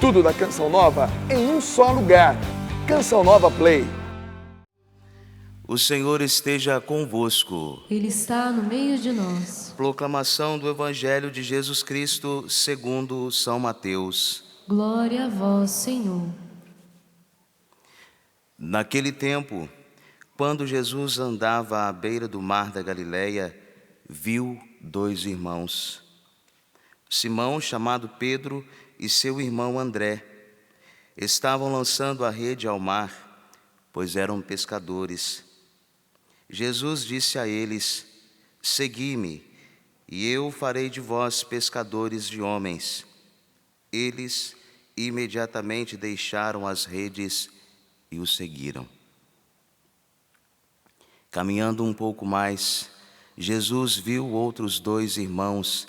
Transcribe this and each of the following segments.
Tudo da Canção Nova em um só lugar. Canção Nova Play. O Senhor esteja convosco. Ele está no meio de nós. Proclamação do Evangelho de Jesus Cristo segundo São Mateus. Glória a vós, Senhor. Naquele tempo, quando Jesus andava à beira do mar da Galileia, viu dois irmãos, Simão, chamado Pedro, e seu irmão André. Estavam lançando a rede ao mar, pois eram pescadores. Jesus disse a eles: segui-me, e eu farei de vós pescadores de homens. Eles imediatamente deixaram as redes e o seguiram. Caminhando um pouco mais, Jesus viu outros dois irmãos,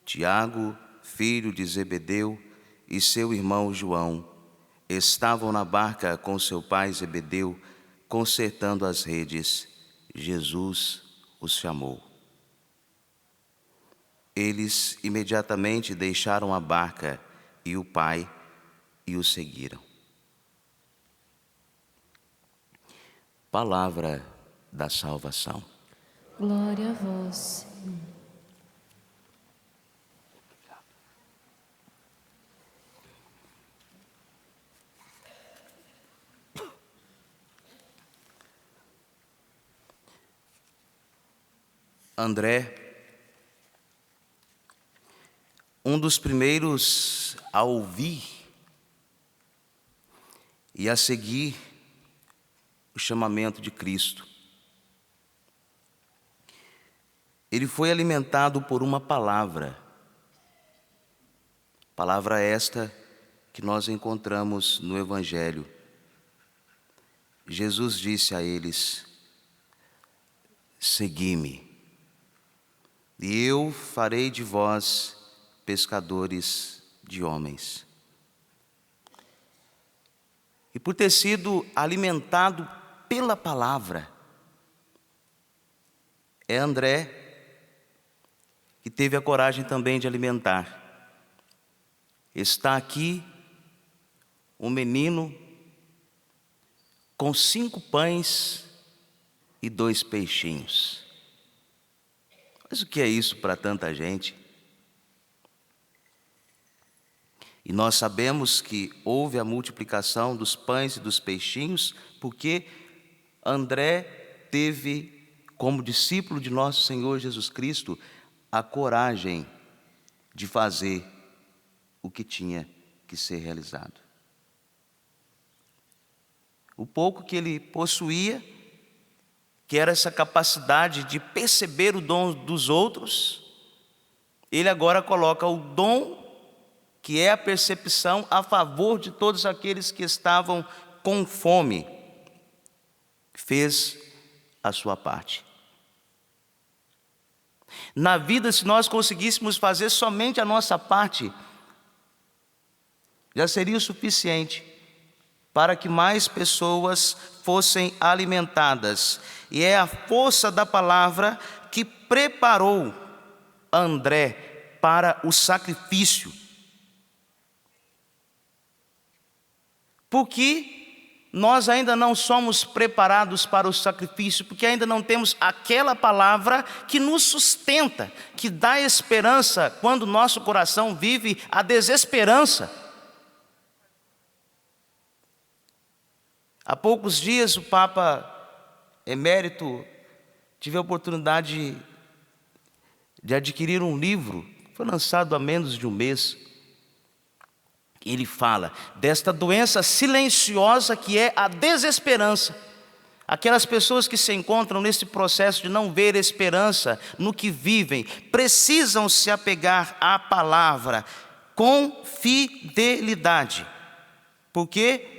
Tiago, filho de Zebedeu, e seu irmão João. Estavam na barca com seu pai Zebedeu, consertando as redes. Jesus os chamou. Eles imediatamente deixaram a barca e o pai e o seguiram. Palavra da salvação. Glória a vós, Senhor. André, um dos primeiros a ouvir e a seguir o chamamento de Cristo. Ele foi alimentado por uma palavra esta que nós encontramos no Evangelho. Jesus disse a eles: segui-me, e eu farei de vós pescadores de homens. E por ter sido alimentado pela palavra, é André que teve a coragem também de alimentar. Está aqui um menino com 5 pães e 2 peixinhos. Mas o que é isso para tanta gente? E nós sabemos que houve a multiplicação dos pães e dos peixinhos, porque André teve, como discípulo de nosso Senhor Jesus Cristo, a coragem de fazer o que tinha que ser realizado. O pouco que ele possuía, que era essa capacidade de perceber o dom dos outros, ele agora coloca o dom, que é a percepção, a favor de todos aqueles que estavam com fome. Fez a sua parte. Na vida, se nós conseguíssemos fazer somente a nossa parte, já seria o suficiente para que mais pessoas fossem alimentadas. E é a força da palavra que preparou André para o sacrifício. Porque nós ainda não somos preparados para o sacrifício, porque ainda não temos aquela palavra que nos sustenta, que dá esperança quando nosso coração vive a desesperança. Há poucos dias o Papa Emérito tive a oportunidade de adquirir um livro, foi lançado há menos de um mês. Ele fala desta doença silenciosa que é a desesperança. Aquelas pessoas que se encontram nesse processo de não ver esperança no que vivem, precisam se apegar à palavra com fidelidade. Porque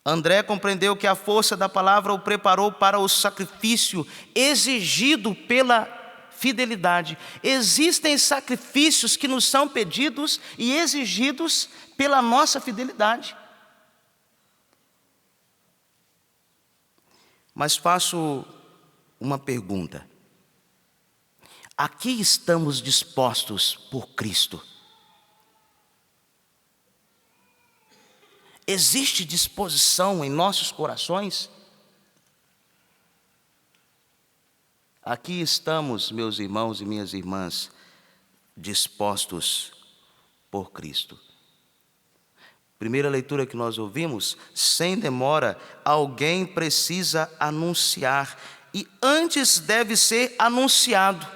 André compreendeu que a força da palavra o preparou para o sacrifício exigido pela fidelidade. Existem sacrifícios que nos são pedidos e exigidos pela nossa fidelidade. Mas faço uma pergunta: a que estamos dispostos por Cristo? Existe disposição em nossos corações? Aqui estamos, meus irmãos e minhas irmãs, dispostos por Cristo. Primeira leitura que nós ouvimos, sem demora, alguém precisa anunciar, e antes deve ser anunciado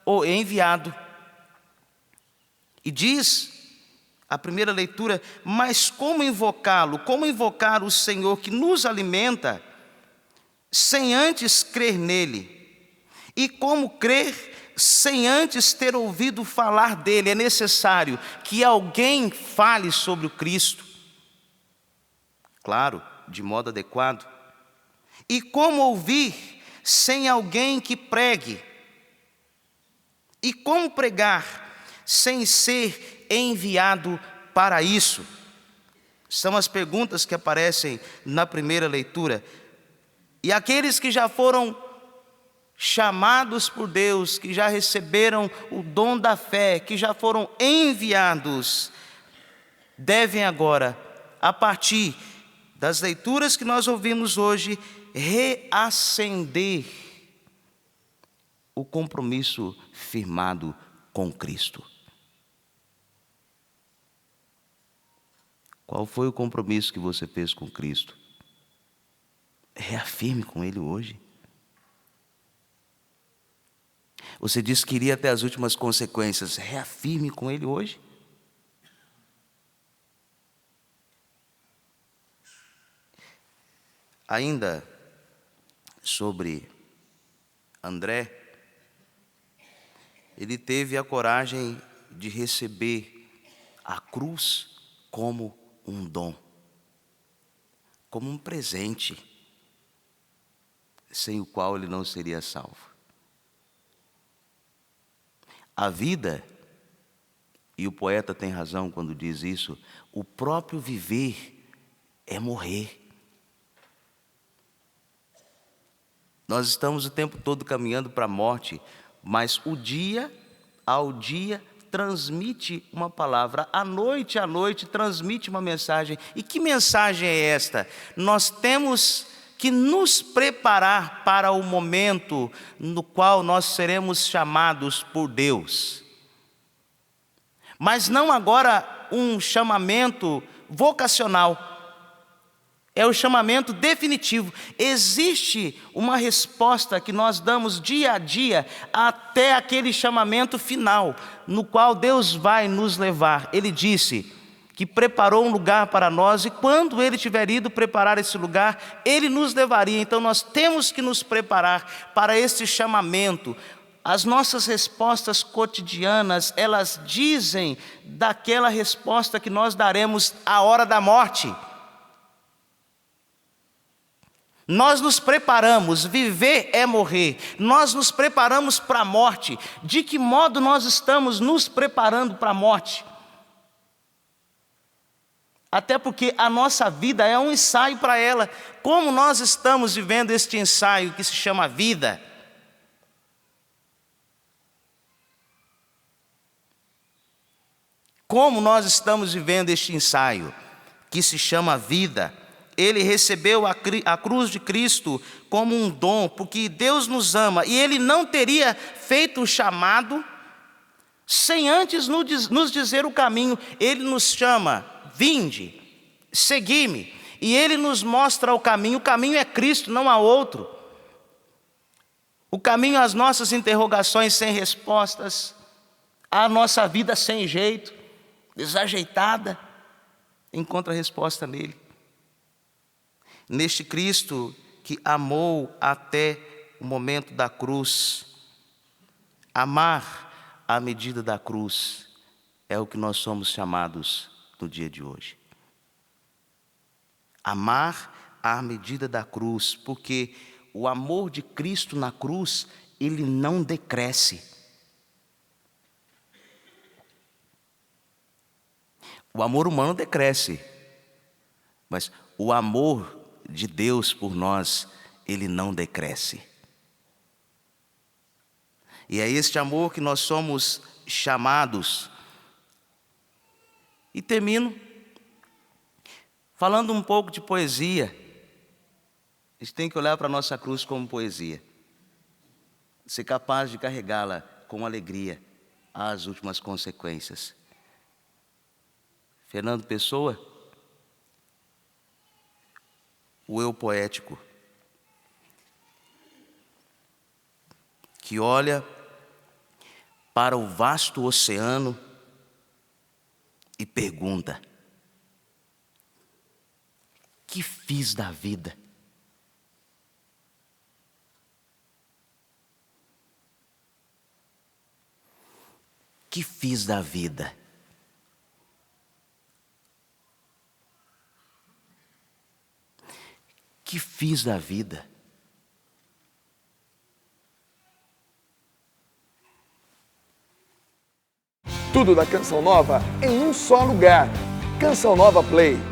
ou enviado. E diz a primeira leitura, mas como invocá-lo? Como invocar o Senhor que nos alimenta, sem antes crer nele? E como crer sem antes ter ouvido falar dele? É necessário que alguém fale sobre o Cristo, claro, de modo adequado. E como ouvir sem alguém que pregue? E como pregar sem ser enviado para isso? São as perguntas que aparecem na primeira leitura. E aqueles que já foram chamados por Deus, que já receberam o dom da fé, que já foram enviados, devem agora, a partir das leituras que nós ouvimos hoje, reacender o compromisso firmado com Cristo. Qual foi o compromisso que você fez com Cristo? Reafirme com Ele hoje. Você disse que iria até as últimas consequências. Reafirme com Ele hoje. Ainda sobre André, ele teve a coragem de receber a cruz como um dom, como um presente, sem o qual ele não seria salvo. A vida, e o poeta tem razão quando diz isso, o próprio viver é morrer. Nós estamos o tempo todo caminhando para a morte, mas o dia ao dia transmite uma palavra, à noite transmite uma mensagem. E que mensagem é esta? Nós temos que nos preparar para o momento no qual nós seremos chamados por Deus. Mas não agora um chamamento vocacional. É o chamamento definitivo. Existe uma resposta que nós damos dia a dia até aquele chamamento final, no qual Deus vai nos levar. Ele disse que preparou um lugar para nós, e quando Ele tiver ido preparar esse lugar, Ele nos levaria. Então nós temos que nos preparar para esse chamamento. As nossas respostas cotidianas, elas dizem daquela resposta que nós daremos à hora da morte. Nós nos preparamos, viver é morrer. Nós nos preparamos para a morte. De que modo nós estamos nos preparando para a morte? Até porque a nossa vida é um ensaio para ela. Como nós estamos vivendo este ensaio que se chama vida? Como nós estamos vivendo este ensaio que se chama vida? Ele recebeu a cruz de Cristo como um dom, porque Deus nos ama, e Ele não teria feito o chamado sem antes nos dizer o caminho. Ele nos chama, vinde, segui-me, e Ele nos mostra o caminho é Cristo, não há outro. O caminho às nossas interrogações sem respostas, à nossa vida sem jeito, desajeitada, encontra resposta nele. Neste Cristo que amou até o momento da cruz. Amar à medida da cruz é o que nós somos chamados no dia de hoje. Amar à medida da cruz, porque o amor de Cristo na cruz, ele não decresce. O amor humano decresce, mas o amor de Deus por nós, ele não decresce. E é este amor que nós somos chamados. E termino Falando um pouco de poesia, a gente tem que olhar para a nossa cruz como poesia. Ser capaz de carregá-la com alegria às últimas consequências. Fernando Pessoa, o eu poético, que olha para o vasto oceano e pergunta: que fiz da vida? Que fiz da vida? Que fiz da vida? Tudo da Canção Nova em um só lugar. Canção Nova Play.